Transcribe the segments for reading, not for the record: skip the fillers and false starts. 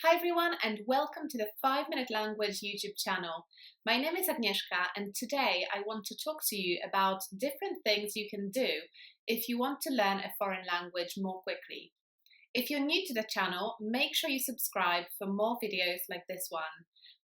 Hi everyone and welcome to the 5-Minute Language YouTube channel. My name is Agnieszka and today I want to talk to you about different things you can do if you want to learn a foreign language more quickly. If you're new to the channel, make sure you subscribe for more videos like this one.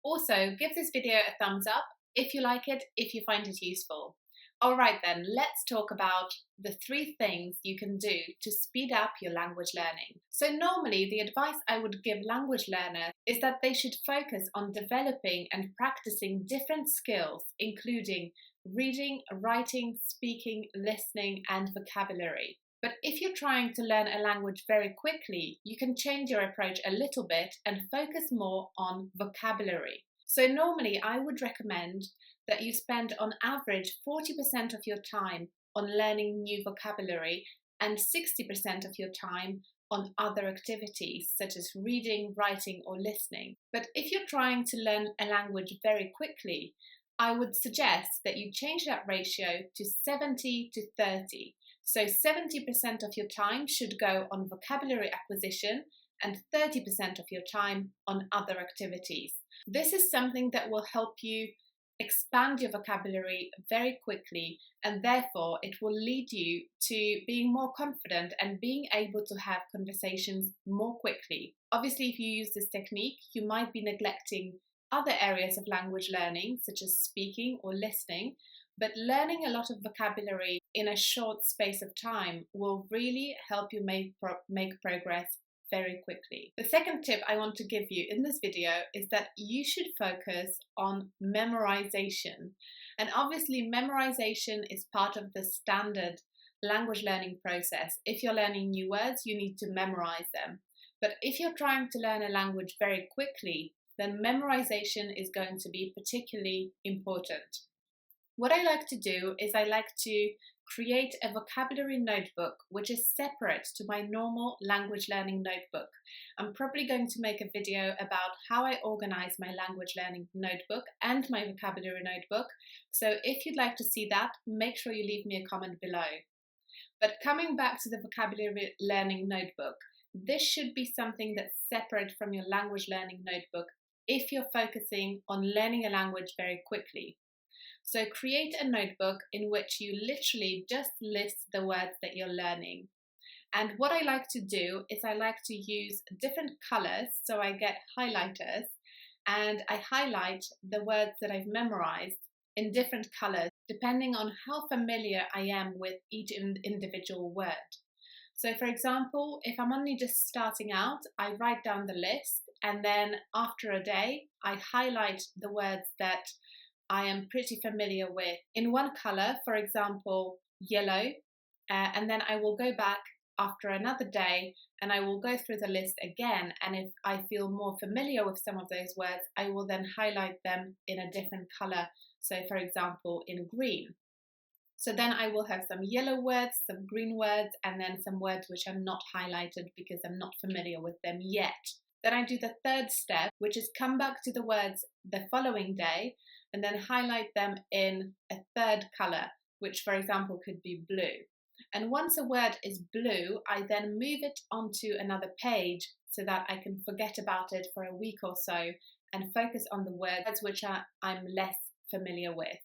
Also, give this video a thumbs up if you like it, if you find it useful. Alright then, let's talk about the 3 things you can do to speed up your language learning. So normally the advice I would give language learners is that they should focus on developing and practicing different skills, including reading, writing, speaking, listening, and vocabulary. But if you're trying to learn a language very quickly, you can change your approach a little bit and focus more on vocabulary. So normally I would recommend that you spend on average 40% of your time on learning new vocabulary and 60% of your time on other activities such as reading, writing or listening. But if you're trying to learn a language very quickly, I would suggest that you change that ratio to 70 to 30. So 70% of your time should go on vocabulary acquisition and 30% of your time on other activities. This is something that will help you expand your vocabulary very quickly, and therefore it will lead you to being more confident and being able to have conversations more quickly. Obviously, if you use this technique, you might be neglecting other areas of language learning, such as speaking or listening, but learning a lot of vocabulary in a short space of time will really help you make progress very quickly. The second tip I want to give you in this video is that you should focus on memorization. And obviously memorization is part of the standard language learning process. If you're learning new words, you need to memorize them. But if you're trying to learn a language very quickly, then memorization is going to be particularly important. What I like to do is I like to create a vocabulary notebook which is separate to my normal language learning notebook. I'm probably going to make a video about how I organize my language learning notebook and my vocabulary notebook. So if you'd like to see that, make sure you leave me a comment below. But coming back to the vocabulary learning notebook, this should be something that's separate from your language learning notebook if you're focusing on learning a language very quickly. So create a notebook in which you literally just list the words that you're learning. And what I like to do is I like to use different colors. So I get highlighters and I highlight the words that I've memorized in different colors, depending on how familiar I am with each individual word. So for example, if I'm only just starting out, I write down the list and then after a day, I highlight the words that I am pretty familiar with in one color, for example, yellow, and then I will go back after another day and I will go through the list again, and if I feel more familiar with some of those words, I will then highlight them in a different color, so for example in green. So then I will have some yellow words, some green words, and then some words which are not highlighted because I'm not familiar with them yet. Then I do the third step, which is come back to the words the following day and then highlight them in a third color, which for example could be blue. And once a word is blue, I then move it onto another page so that I can forget about it for a week or so and focus on the words which I'm less familiar with.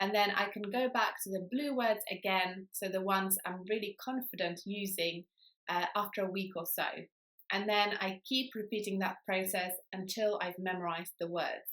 And then I can go back to the blue words again, so the ones I'm really confident using after a week or so. And then I keep repeating that process until I've memorized the words.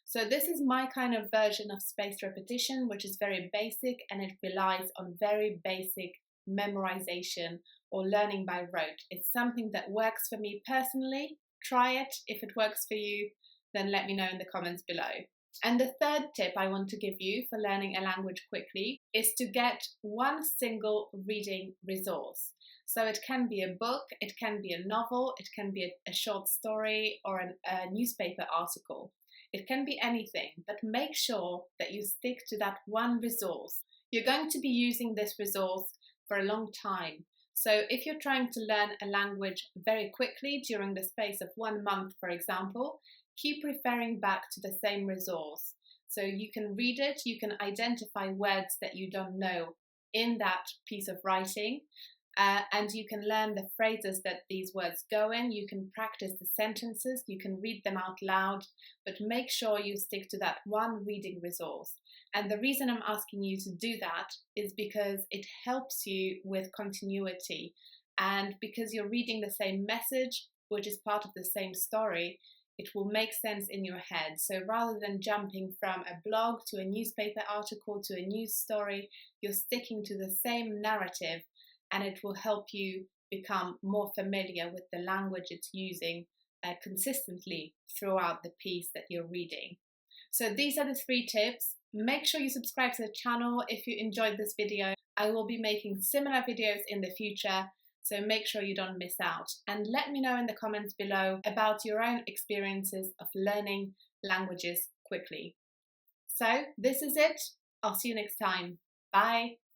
So this is my kind of version of spaced repetition, which is very basic and it relies on very basic memorization or learning by rote. It's something that works for me personally. Try it. If it works for you, then let me know in the comments below. And the third tip I want to give you for learning a language quickly is to get one single reading resource. So it can be a book, it can be a novel, it can be a short story or a newspaper article. It can be anything, but make sure that you stick to that one resource. You're going to be using this resource for a long time. So if you're trying to learn a language very quickly during the space of 1 month, for example, keep referring back to the same resource. So you can read it, you can identify words that you don't know in that piece of writing, and you can learn the phrases that these words go in. You can practice the sentences, you can read them out loud, but make sure you stick to that one reading resource. And the reason I'm asking you to do that is because it helps you with continuity, and because you're reading the same message, which is part of the same story, it will make sense in your head. So rather than jumping from a blog to a newspaper article to a news story, you're sticking to the same narrative, and it will help you become more familiar with the language it's using consistently throughout the piece that you're reading. So these are the 3 tips. Make sure you subscribe to the channel if you enjoyed this video. I will be making similar videos in the future, so make sure you don't miss out. And let me know in the comments below about your own experiences of learning languages quickly. So this is it. I'll see you next time. Bye.